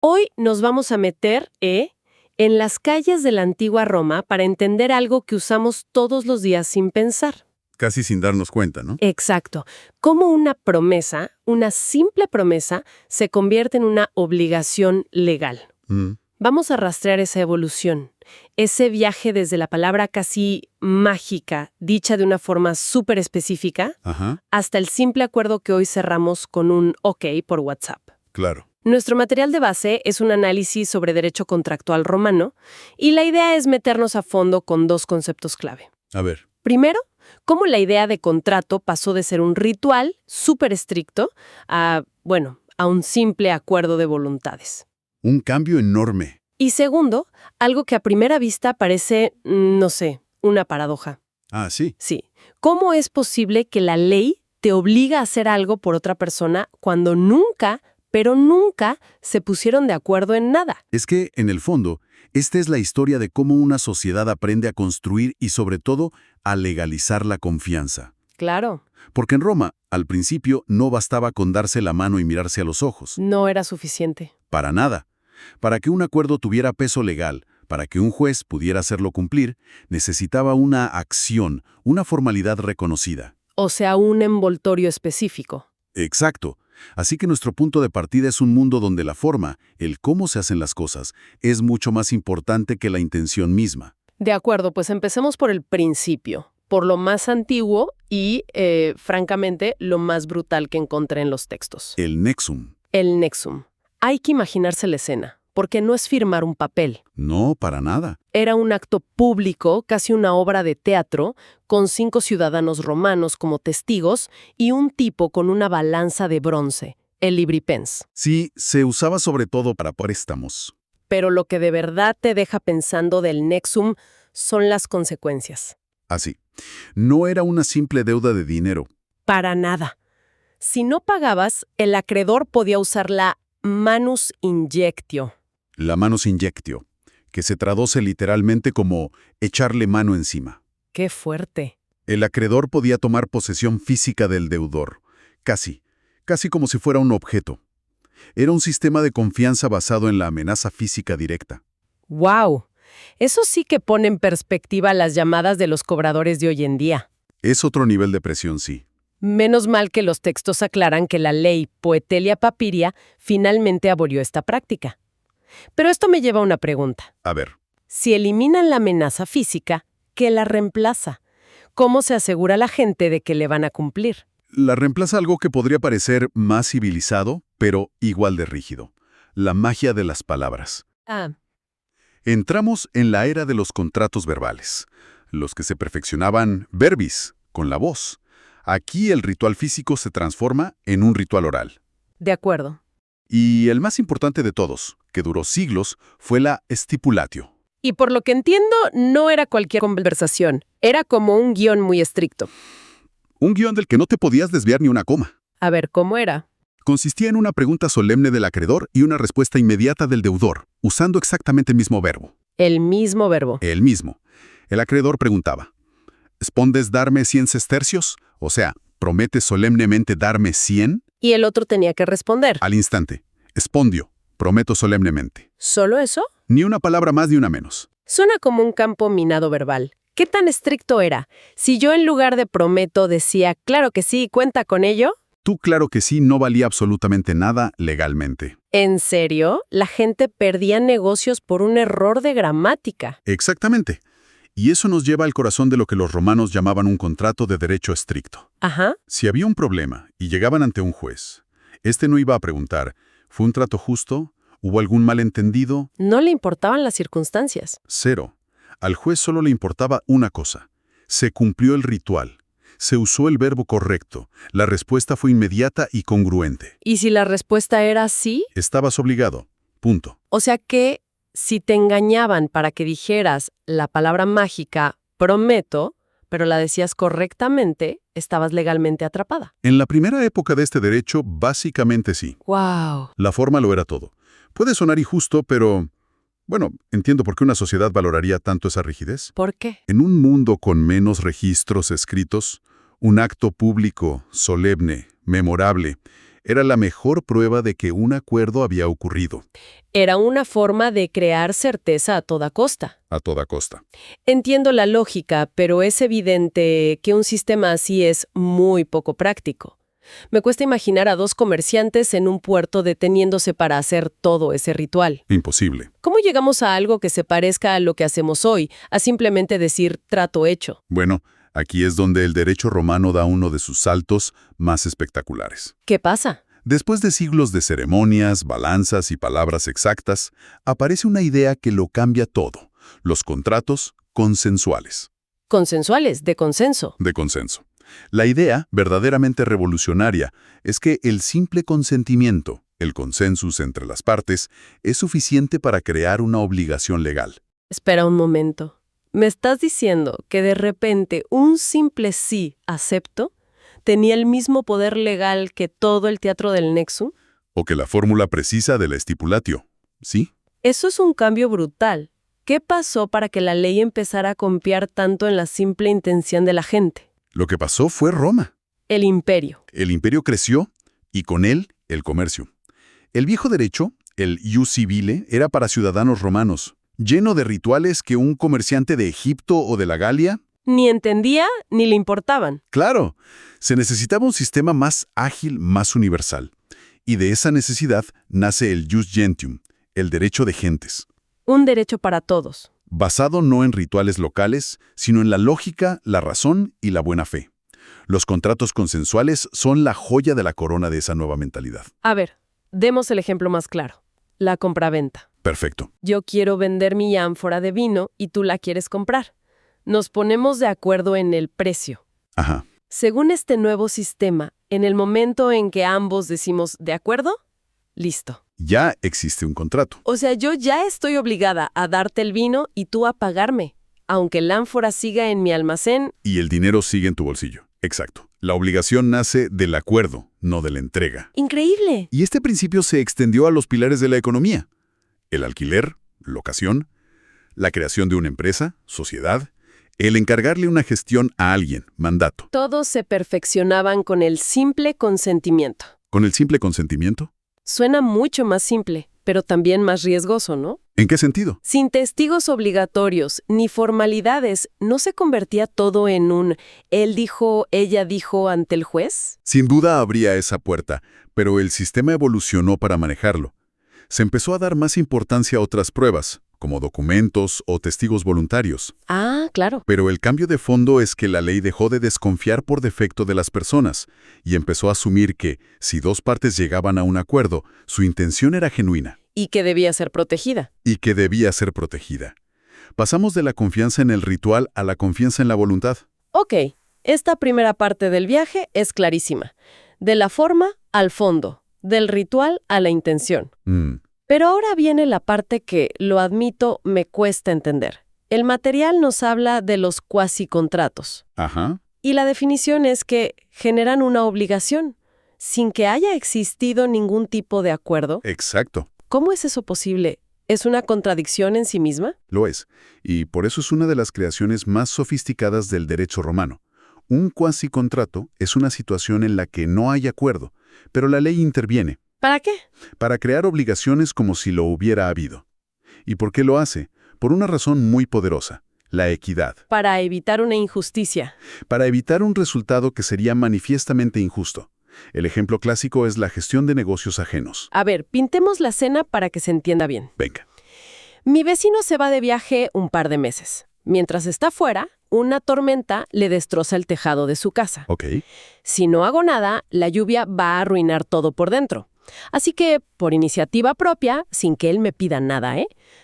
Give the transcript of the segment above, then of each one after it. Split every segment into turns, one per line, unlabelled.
Hoy nos vamos a meter, en las calles de la antigua Roma para entender algo que usamos todos los días sin pensar.
Casi sin darnos cuenta, ¿no?
Exacto. Cómo una promesa, una simple promesa, se convierte en una obligación legal.
Mm,
Vamos a rastrear esa evolución, ese viaje desde la palabra casi mágica, dicha de una forma súper específica,
Ajá,
hasta el simple acuerdo que hoy cerramos con un OK por WhatsApp.
claro.
Nuestro material de base es un análisis sobre derecho contractual romano y la idea es meternos a fondo con dos conceptos clave.
A ver,
Primero, cómo la idea de contrato pasó de ser un ritual súper estricto a un simple acuerdo de voluntades.
un cambio enorme.
Y segundo, algo que a primera vista parece, no sé, una paradoja.
Ah, sí.
Sí, ¿cómo es posible que la ley te obliga a hacer algo por otra persona cuando nunca, pero nunca, se pusieron de acuerdo en nada?
Es que, en el fondo, esta es la historia de cómo una sociedad aprende a construir y, sobre todo, a legalizar la confianza.
Claro,
Porque en Roma, al principio, no bastaba con darse la mano y mirarse a los ojos.
no era suficiente.
Para nada. Para que un acuerdo tuviera peso legal, para que un juez pudiera hacerlo cumplir, necesitaba una acción, una formalidad reconocida.
O sea, un envoltorio específico.
Exacto. Así que nuestro punto de partida es un mundo donde la forma, el cómo se hacen las cosas, es mucho más importante que la intención misma.
De acuerdo, pues empecemos por el principio, por lo más antiguo y, francamente, lo más brutal que encontré en los textos.
El nexum.
El nexum. Hay que imaginarse la escena, porque no es firmar un papel.
No, para nada.
Era un acto público, casi una obra de teatro, con 5 ciudadanos romanos como testigos y un tipo con una balanza de bronce, el libripens.
Sí, se usaba sobre todo para préstamos.
Pero lo que de verdad te deja pensando del nexum son las consecuencias.
Así. No era una simple deuda de dinero.
Para nada. Si no pagabas, el acreedor podía usar la manus injectio.
La manus injectio, que se traduce literalmente como echarle mano encima.
¡Qué fuerte!
El acreedor podía tomar posesión física del deudor, casi como si fuera un objeto. Era un sistema de confianza basado en la amenaza física directa.
¡Wow! Eso sí que pone en perspectiva las llamadas de los cobradores de hoy en día.
Es otro nivel de presión, sí.
Menos mal que los textos aclaran que la ley Poetelia Papiria finalmente abolió esta práctica. Pero esto me lleva a una pregunta.
A ver,
Si eliminan la amenaza física, ¿qué la reemplaza? ¿Cómo se asegura la gente de que le van a cumplir?
la reemplaza algo que podría parecer más civilizado, pero igual de rígido. La magia de las palabras.
Ah,
Entramos en la era de los contratos verbales, los que se perfeccionaban verbis, con la voz. Aquí el ritual físico se transforma en un ritual oral.
de acuerdo.
Y el más importante de todos, que duró siglos, fue la stipulatio.
Y por lo que entiendo, no era cualquier conversación. Era como un guión muy estricto.
Un guión del que no te podías desviar ni una coma.
A ver, ¿cómo era?
Consistía en una pregunta solemne del acreedor y una respuesta inmediata del deudor, usando exactamente el mismo verbo.
El mismo verbo.
El mismo. El acreedor preguntaba, ¿espondes darme 100 sestercios? O sea, ¿prometes solemnemente darme 100?
Y el otro tenía que responder.
Al instante, espondio, prometo solemnemente.
¿Solo eso?
Ni una palabra más ni una menos.
Suena como un campo minado verbal. ¿Qué tan estricto era? Si yo en lugar de prometo decía, claro que sí, cuenta con ello.
Tú claro que sí no valía absolutamente nada legalmente.
¿En serio? La gente perdía negocios por un error de gramática.
Exactamente. Y eso nos lleva al corazón de lo que los romanos llamaban un contrato de derecho estricto.
Ajá.
Si había un problema y llegaban ante un juez, este no iba a preguntar, ¿fue un trato justo? ¿Hubo algún malentendido?
No le importaban las circunstancias.
Cero. Al juez solo le importaba una cosa. Se cumplió el ritual. Se usó el verbo correcto. La respuesta fue inmediata y congruente.
¿Y si la respuesta era sí?
Estabas obligado. Punto.
O sea que si te engañaban para que dijeras la palabra mágica prometo, pero la decías correctamente, estabas legalmente atrapada.
En la primera época de este derecho, básicamente sí.
¡Wow!
La forma lo era todo. Puede sonar injusto, pero... Bueno, entiendo por qué una sociedad valoraría tanto esa rigidez.
¿Por qué?
En un mundo con menos registros escritos, un acto público, solemne, memorable, Era la mejor prueba de que un acuerdo había ocurrido,
Era una forma de crear certeza a toda costa.
a toda costa.
Entiendo la lógica, pero es evidente que un sistema así es muy poco práctico. Me cuesta imaginar a dos comerciantes en un puerto deteniéndose para hacer todo ese ritual.
Imposible.
¿Cómo llegamos a algo que se parezca a lo que hacemos hoy, a simplemente decir trato hecho?
Bueno, aquí es donde el derecho romano da uno de sus saltos más espectaculares.
¿Qué pasa?
Después de siglos de ceremonias, balanzas y palabras exactas, aparece una idea que lo cambia todo: los contratos consensuales,
Consensuales, de consenso.
de consenso. La idea, verdaderamente revolucionaria, es que el simple consentimiento, el consensus entre las partes, es suficiente para crear una obligación legal.
Espera un momento. ¿Me estás diciendo que de repente un simple sí acepto tenía el mismo poder legal que todo el teatro del Nexum?
O que la fórmula precisa de la estipulatio, ¿sí?
Eso es un cambio brutal. ¿Qué pasó para que la ley empezara a confiar tanto en la simple intención de la gente?
Lo que pasó fue Roma.
El imperio.
El imperio creció y con él el comercio. El viejo derecho, el ius civile, era para ciudadanos romanos, lleno de rituales que un comerciante de Egipto o de la Galia...
Ni entendía ni le importaban.
Claro, se necesitaba un sistema más ágil, más universal. Y de esa necesidad nace el ius gentium, el derecho de gentes,
Un derecho para todos.
basado no en rituales locales, sino en la lógica, la razón y la buena fe. Los contratos consensuales son la joya de la corona de esa nueva mentalidad.
A ver, demos el ejemplo más claro. La compraventa.
Perfecto.
Yo quiero vender mi ánfora de vino y tú la quieres comprar. Nos ponemos de acuerdo en el precio.
Ajá.
Según este nuevo sistema, en el momento en que ambos decimos ¿de acuerdo? Listo.
Ya existe un contrato.
O sea, yo ya estoy obligada a darte el vino y tú a pagarme, aunque el ánfora siga en mi almacén.
Y el dinero sigue en tu bolsillo. Exacto. La obligación nace del acuerdo, no de la entrega.
¡Increíble!
Y este principio se extendió a los pilares de la economía: el alquiler, locación, la creación de una empresa, sociedad, el encargarle una gestión a alguien, mandato.
Todos se perfeccionaban con el simple consentimiento.
¿Con el simple consentimiento?
Suena mucho más simple, pero también más riesgoso, ¿no?
¿En qué sentido?
Sin testigos obligatorios ni formalidades, ¿no se convertía todo en un él dijo, ella dijo ante el juez?
Sin duda habría esa puerta, pero el sistema evolucionó para manejarlo. Se empezó a dar más importancia a otras pruebas, como documentos o testigos voluntarios.
Ah, claro.
Pero el cambio de fondo es que la ley dejó de desconfiar por defecto de las personas y empezó a asumir que, si dos partes llegaban a un acuerdo, su intención era genuina
Y que debía ser protegida.
y que debía ser protegida. Pasamos de la confianza en el ritual a la confianza en la voluntad.
Ok, esta primera parte del viaje es clarísima. De la forma al fondo, del ritual a la intención. Pero ahora viene la parte que, lo admito, me cuesta entender. El material nos habla de los cuasicontratos.
Ajá.
Y la definición es que generan una obligación, sin que haya existido ningún tipo de acuerdo.
Exacto.
¿Cómo es eso posible? ¿Es una contradicción en sí misma?
Lo es. Y por eso es una de las creaciones más sofisticadas del derecho romano. Un cuasicontrato es una situación en la que no hay acuerdo, pero la ley interviene
¿Para qué?
para crear obligaciones como si lo hubiera habido. ¿Y por qué lo hace? Por una razón muy poderosa: la equidad.
Para evitar una injusticia.
Para evitar un resultado que sería manifiestamente injusto. El ejemplo clásico es la gestión de negocios ajenos.
A ver, pintemos la escena para que se entienda bien.
Venga.
Mi vecino se va de viaje un par de meses. Mientras está fuera, una tormenta le destroza el tejado de su casa.
Ok.
Si no hago nada, la lluvia va a arruinar todo por dentro. Así que, por iniciativa propia, sin que él me pida nada,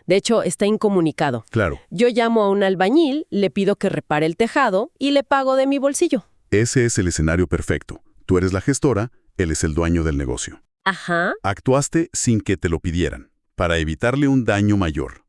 De hecho, está incomunicado.
Claro.
Yo llamo a un albañil, le pido que repare el tejado y le pago de mi bolsillo.
Ese es el escenario perfecto. Tú eres la gestora, él es el dueño del negocio.
Ajá.
Actuaste sin que te lo pidieran, para evitarle un daño mayor.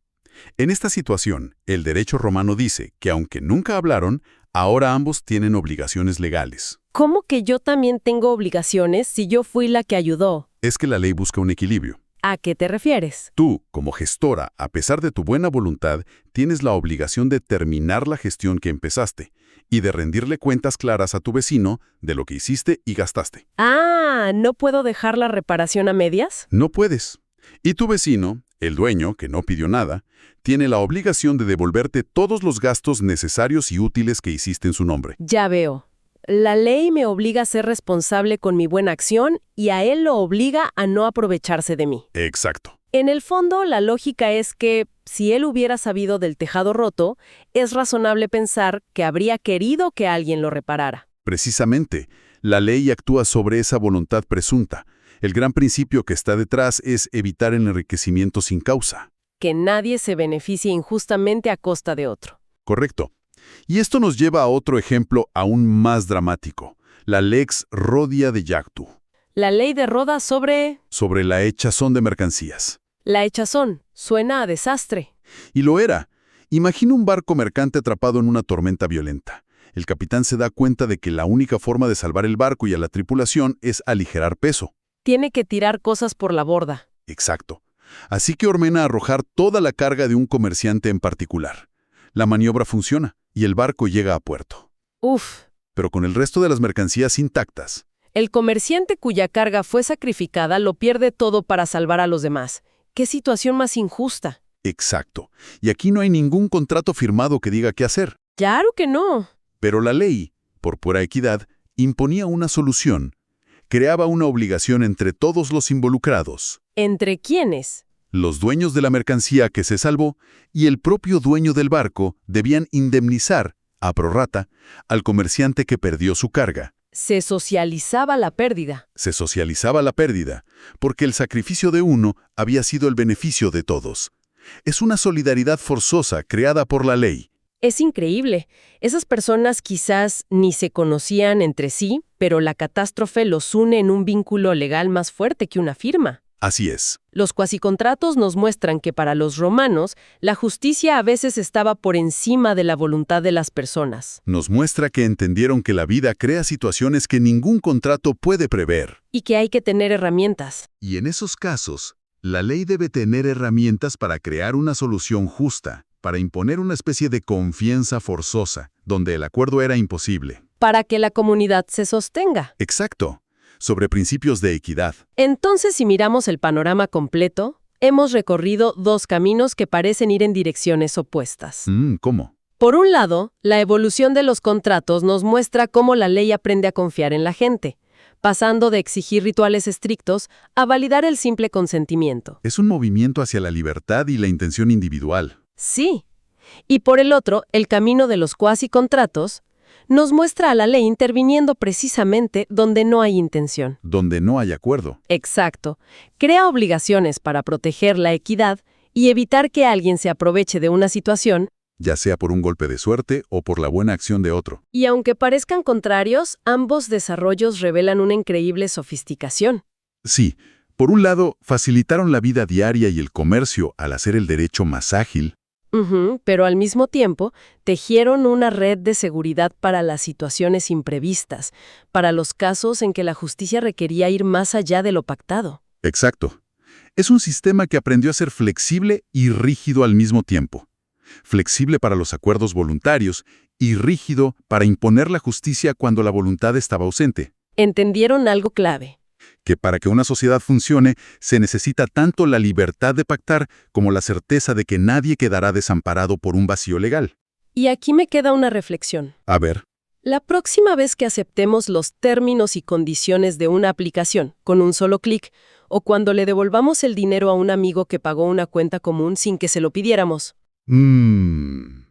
En esta situación, el derecho romano dice que aunque nunca hablaron, ahora ambos tienen obligaciones legales.
¿Cómo que yo también tengo obligaciones si yo fui la que ayudó?
Es que la ley busca un equilibrio.
¿A qué te refieres?
Tú, como gestora, a pesar de tu buena voluntad, tienes la obligación de terminar la gestión que empezaste, y de rendirle cuentas claras a tu vecino de lo que hiciste y gastaste.
Ah, ¿no puedo dejar la reparación a medias?
No puedes. Y tu vecino, el dueño, que no pidió nada, tiene la obligación de devolverte todos los gastos necesarios y útiles que hiciste en su nombre.
Ya veo. La ley me obliga a ser responsable con mi buena acción y a él lo obliga a no aprovecharse de mí.
Exacto.
En el fondo, la lógica es que, si él hubiera sabido del tejado roto, es razonable pensar que habría querido que alguien lo reparara.
Precisamente, la ley actúa sobre esa voluntad presunta. El gran principio que está detrás es evitar el enriquecimiento sin causa.
Que nadie se beneficie injustamente a costa de otro.
Correcto. Y esto nos lleva a otro ejemplo aún más dramático, la Lex Rodia de Yactu.
La ley de Roda sobre
La hechazón de mercancías.
la hechazón. Suena a desastre.
Y lo era. Imagina un barco mercante atrapado en una tormenta violenta. El capitán se da cuenta de que la única forma de salvar el barco y a la tripulación es aligerar peso.
Tiene que tirar cosas por la borda.
Exacto. Así que ordena arrojar toda la carga de un comerciante en particular. La maniobra funciona y el barco llega a puerto.
Uf.
Pero con el resto de las mercancías intactas.
El comerciante cuya carga fue sacrificada lo pierde todo para salvar a los demás. ¡Qué situación más injusta!
Exacto. Y aquí no hay ningún contrato firmado que diga qué hacer.
¡Claro que no!
Pero la ley, por pura equidad, imponía una solución. Creaba una obligación entre todos los involucrados.
¿Entre quiénes?
Los dueños de la mercancía que se salvó y el propio dueño del barco debían indemnizar, a prorrata, al comerciante que perdió su carga.
Se socializaba la pérdida.
Se socializaba la pérdida, porque el sacrificio de uno había sido el beneficio de todos. Es una solidaridad forzosa creada por la ley.
Es increíble. Esas personas quizás ni se conocían entre sí, pero la catástrofe los une en un vínculo legal más fuerte que una firma.
Así es.
Los cuasicontratos nos muestran que para los romanos, la justicia a veces estaba por encima de la voluntad de las personas.
Nos muestra que entendieron que la vida crea situaciones que ningún contrato puede prever.
Y que hay que tener herramientas.
Y en esos casos, la ley debe tener herramientas para crear una solución justa, para imponer una especie de confianza forzosa, donde el acuerdo era imposible.
Para que la comunidad se sostenga.
Exacto. Sobre principios de equidad.
Entonces, si miramos el panorama completo, hemos recorrido dos caminos que parecen ir en direcciones opuestas.
¿Cómo?
Por un lado, la evolución de los contratos nos muestra cómo la ley aprende a confiar en la gente, pasando de exigir rituales estrictos a validar el simple consentimiento.
Es un movimiento hacia la libertad y la intención individual.
Sí. Y por el otro, el camino de los cuasi-contratos nos muestra a la ley interviniendo precisamente donde no hay intención.
Donde no hay acuerdo.
Exacto. Crea obligaciones para proteger la equidad y evitar que alguien se aproveche de una situación,
ya sea por un golpe de suerte o por la buena acción de otro.
Y aunque parezcan contrarios, ambos desarrollos revelan una increíble sofisticación.
Sí. Por un lado, facilitaron la vida diaria y el comercio al hacer el derecho más ágil.
Pero al mismo tiempo, tejieron una red de seguridad para las situaciones imprevistas, para los casos en que la justicia requería ir más allá de lo pactado.
Exacto. Es un sistema que aprendió a ser flexible y rígido al mismo tiempo. Flexible para los acuerdos voluntarios y rígido para imponer la justicia cuando la voluntad estaba ausente.
Entendieron algo clave.
Que para que una sociedad funcione, se necesita tanto la libertad de pactar como la certeza de que nadie quedará desamparado por un vacío legal.
Y aquí me queda una reflexión.
A ver.
La próxima vez que aceptemos los términos y condiciones de una aplicación con un solo clic, o cuando le devolvamos el dinero a un amigo que pagó una cuenta común sin que se lo pidiéramos.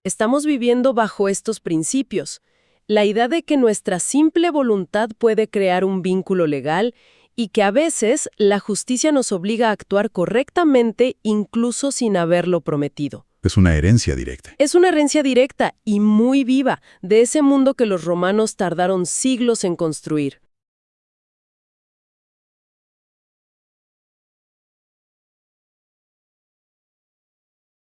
Estamos viviendo bajo estos principios. La idea de que nuestra simple voluntad puede crear un vínculo legal y que a veces la justicia nos obliga a actuar correctamente incluso sin haberlo prometido.
Es una herencia directa.
Es una herencia directa y muy viva de ese mundo que los romanos tardaron siglos en construir.